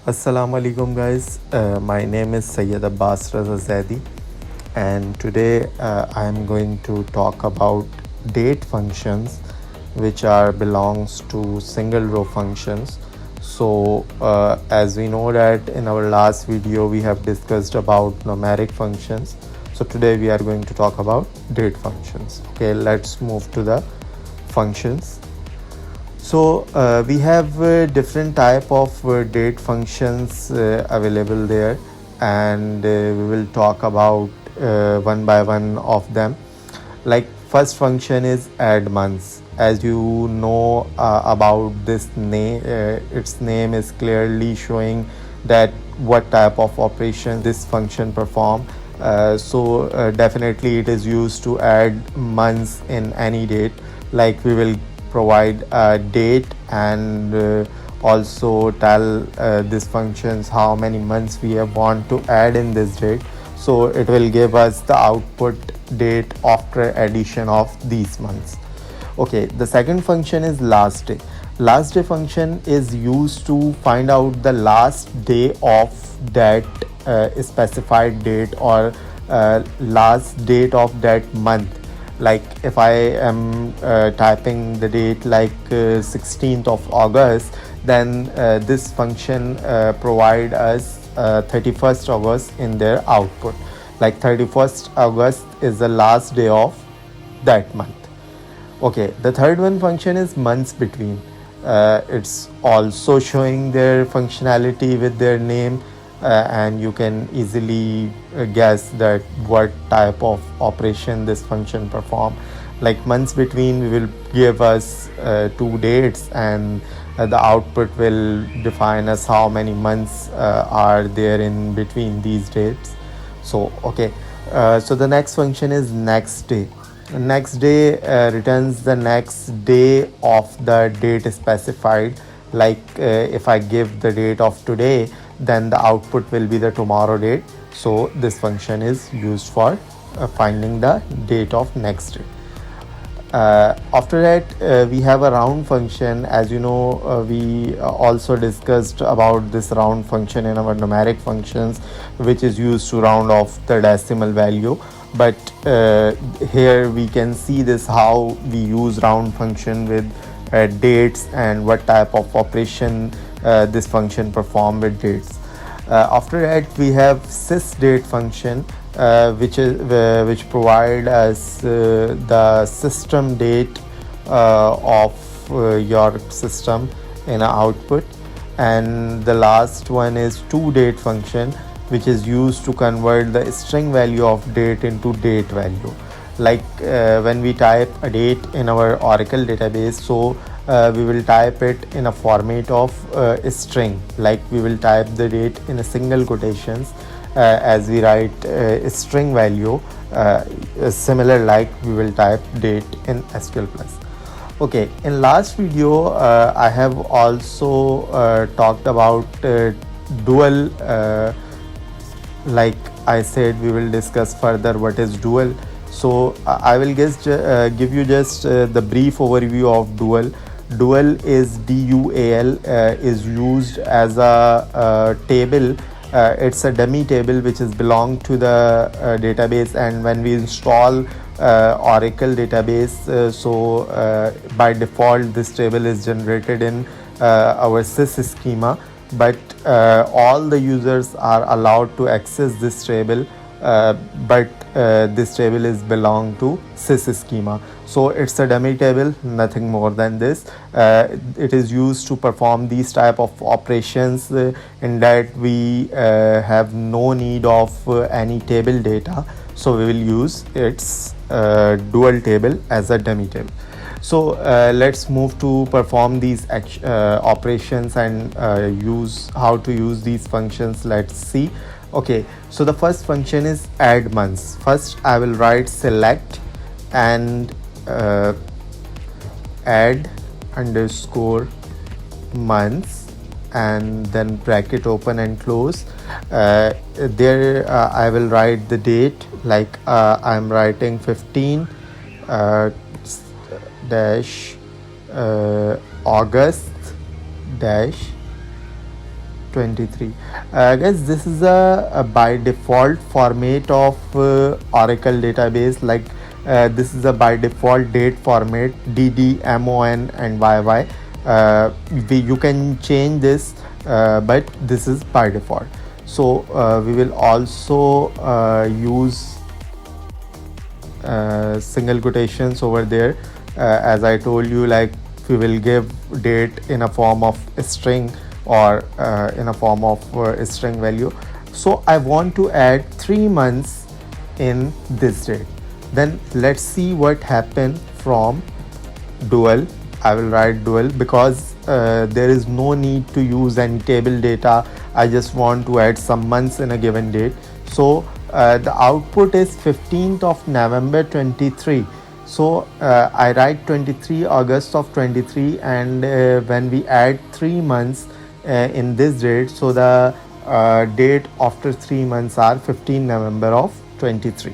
Assalamu alaikum guys. My name is Sayyid Abbas Raza Zaidi, and today I am going to talk about date functions which are belongs to single row functions. So as we know that in our last video we have discussed about numeric functions, so today we are going to talk about date functions. Okay, let's move to the functions. So we have different type of date functions available there, and we will talk about one by one of them. Like first function is add months. As you know about this name, its name is clearly showing that what type of operation this function perform. So definitely it is used to add months in any date. Like we will provide a date and also tell this functions how many months we have want to add in this date, so it will give us the output date after addition of these months. Okay, the second function is last day. Last day function is used to find out the last day of that specified date or last date of that month. Like if I am typing the date like 16th of August, then this function provide us 31st August in their output. Like 31st August is the last day of that month. Okay, the third one function is months between. It's also showing their functionality with their name, and you can easily guess that what type of operation this function perform. Like months between will give us two dates, and the output will define us how many months are there in between these dates. So okay, so the next function is next day. Next day returns the next day of the date specified. Like if I give the date of today, then the output will be the tomorrow date. So this function is used for finding the date of next day. After that we have a round function. As you know, we also discussed about this round function in our numeric functions, which is used to round off the decimal value. But here we can see this how we use round function with dates and what type of operation this function perform with dates. After that we have sysdate function, which provide us the system date of your system in an output. And the last one is toDate function, which is used to convert the string value of date into date value. Like when we type a date in our Oracle database, so we will type it in a format of a string. Like we will type the date in a single quotations as we write a string value, similar like we will type date in SQL Plus. Okay, in last video I have also talked about dual. Like I said, we will discuss further what is dual. So I will just give you just the brief overview of dual. Dual is dual, is used as a table. It's a dummy table which is belong to the database, and when we install Oracle database, so by default this table is generated in our sys schema. But all the users are allowed to access this table, but this table is belong to sys schema. So it's a dummy table, nothing more than this. It is used to perform these type of operations in that we have no need of any table data, so we will use its dual table as a dummy table. So let's move to perform these operations and use how to use these functions. Let's see. Okay, so the first function is add months. First I will write select and add underscore months, and then bracket open and close. There I will write the date. Like I'm writing 15 dash August dash 23. Guys, this is a by default format of Oracle database. Like this is a by default date format, DD, MON and YY. You can change this, but this is by default. So we will also use single quotations over there. As I told you, like we will give date in a form of a string or in a form of a string value. So I want to add 3 months in this date. Then let's see what happened from dual. I will write dual because there is no need to use any table data. I just want to add some months in a given date. So the output is 15th of November 23. So I write 23 August of 23, and when we add 3 months in this date, so the date after 3 months are 15 November of 23.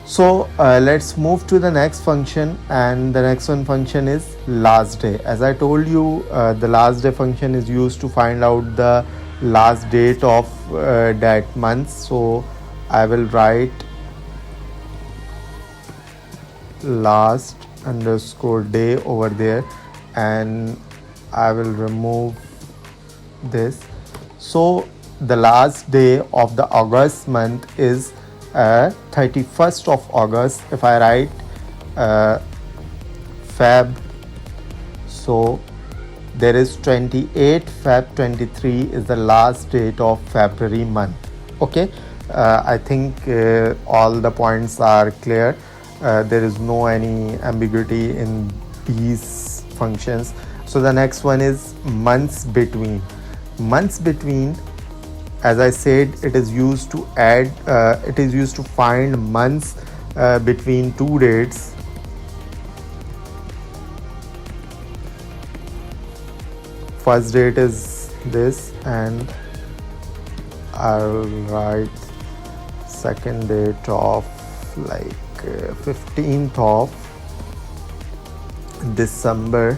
So let's move to the next function, and the next one function is last day. As I told you, the last day function is used to find out the last date of that month. So I will write last underscore day over there, and I will remove this. So the last day of the August month is 31st of August. If I write Feb, so there is 28 Feb 23 is the last date of February month. Okay, I think all the points are clear. There is no any ambiguity in these functions. So the next one is months between. Months between, as I said, it is used to add, it is used to find months between two dates. First date is this, and I'll write second date of like 15th of December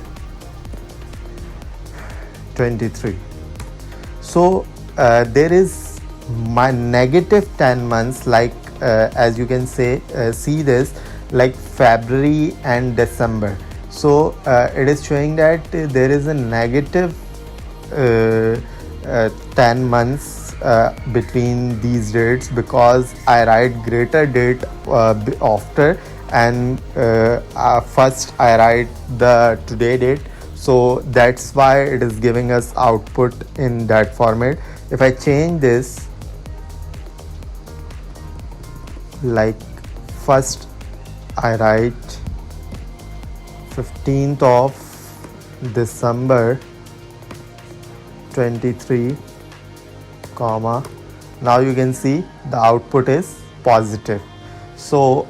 23. So there is my negative 10 months, like as you can say, see this, like February and December. So it is showing that there is a negative 10 months between these dates, because I write greater date after, and first I write the today date. So that's why it is giving us output in that format. If I change this, like first I write 15th of December 23, comma, now you can see the output is positive. So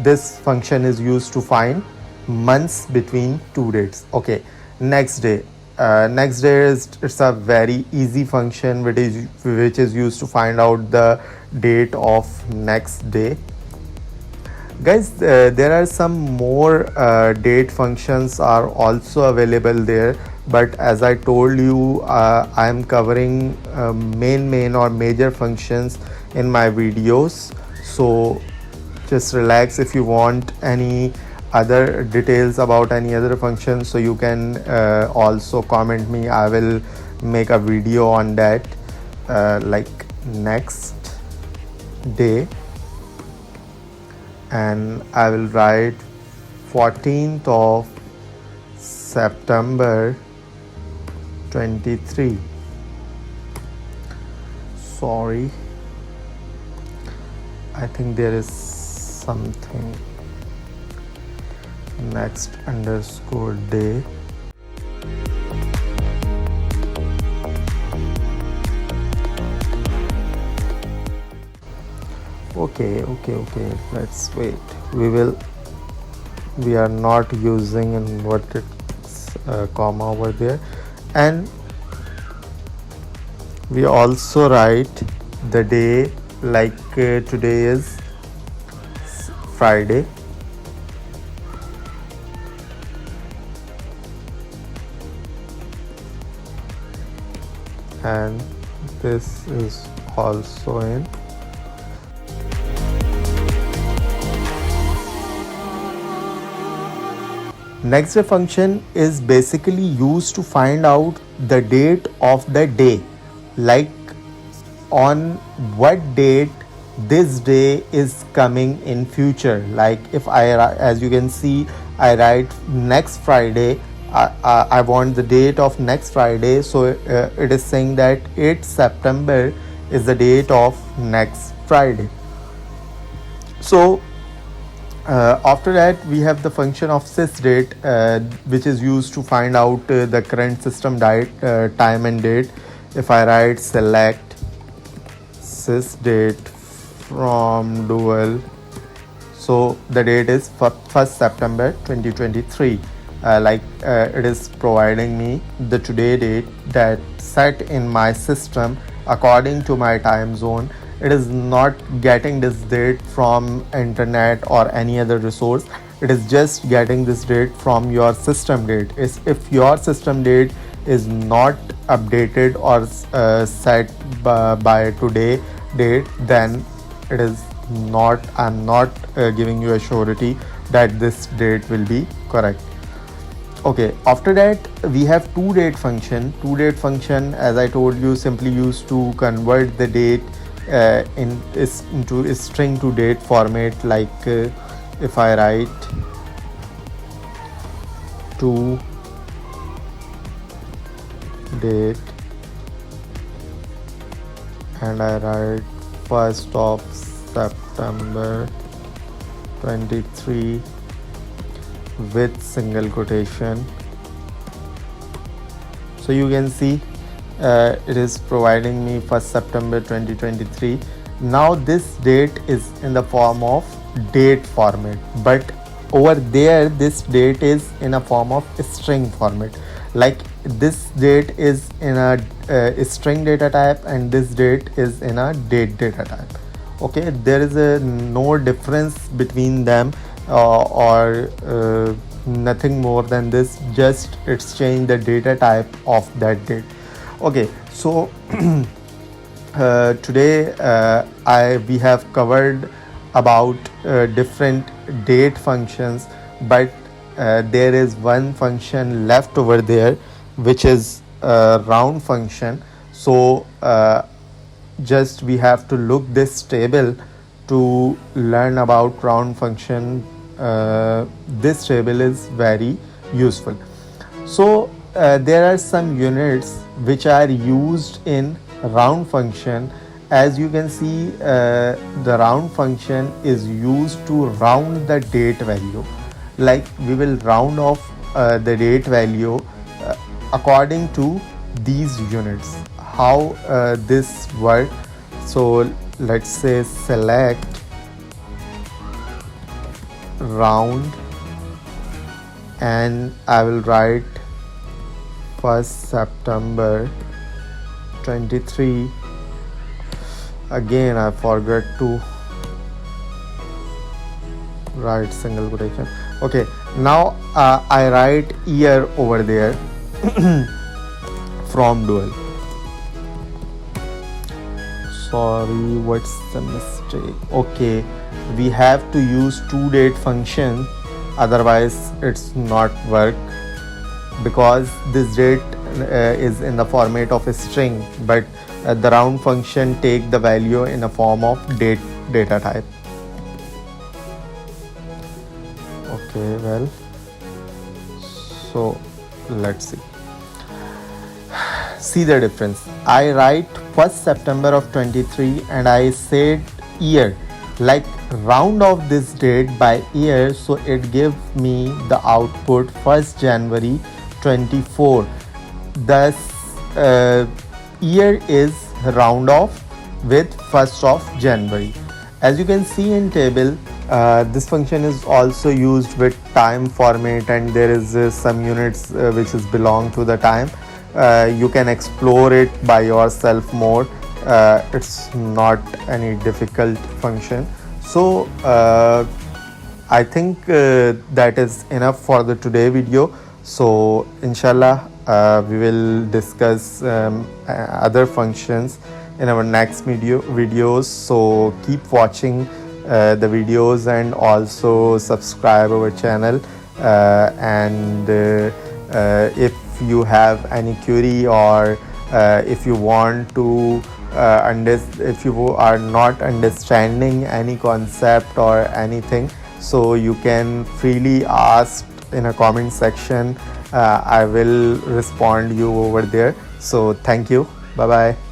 this function is used to find months between two dates. Okay, next day. Next day is, it's a very easy function which is used to find out the date of next day. Guys, there are some more date functions are also available there, but as I told you, I am covering main or major functions in my videos. So just relax. If you want any other details about any other function, so you can also comment me. I will make a video on that, like next day, and I will write 14th of September 23. Sorry, I think there is something. Next underscore day. Okay, let's wait. We are not using inverted comma over there, and we also write the day, like today is Friday. and this is also in. Next day function is basically used to find out the date of the day, like on what date this day is coming in future. Like if as you can see, I write next Friday. I want the date of next Friday, so it is saying that 8th September is the date of next Friday. So after that, we have the function of sysdate, which is used to find out the current system time and date. If I write select sysdate from dual, so the date is 1st September 2023. It is providing me the today date that set in my system according to my time zone. It is not getting this date from internet or any other resource. It is just getting this date from your system date. If your system date is not updated or set by today date, then it is not, I'm not giving you a surety that this date will be correct. Okay, after that we have toDate function. toDate function, as I told you, simply used to convert the date into a string to date format. Like if I write to date and I write 1st of September 23 with single quotation, so you can see it is providing me 1st September 2023. Now this date is in the form of date format, but over there this date is in a form of string format. Like this date is in a string data type and this date is in a date data type. Okay, there is no difference between them or nothing more than this, just it's changed the data type of that date. Okay, so today we have covered about different date functions, but there is one function left over there, which is round function. So just we have to look this table to learn about round function. This table is very useful. So there are some units which are used in round function. As you can see, the round function is used to round the date value. Like we will round off the date value according to these units. How this work? So let's say select round and I will write 1st September 23. Again I forgot to write single quotation. Okay, now I write year over there from dual. Sorry, what's the mistake? Okay, we have to use toDate function, otherwise it's not work, because this date is in the format of a string, but the round function take the value in a form of date data type. Okay, well, so let's see the difference. I write 1st September of 23 and I said year, like round off this date by year, so it gives me the output 1st January 24. Thus year is round off with 1st of January. As you can see in table, this function is also used with time format, and there is some units which is belong to the time. You can explore it by yourself more. It's not any difficult function. So I think that is enough for the today video. So inshallah We will discuss other functions in our next videos. So keep watching the videos and also subscribe our channel. And if you have any query, or if you want to if you are not understanding any concept or anything, so you can freely ask in a comment section. I will respond you over there. So thank you. Bye bye.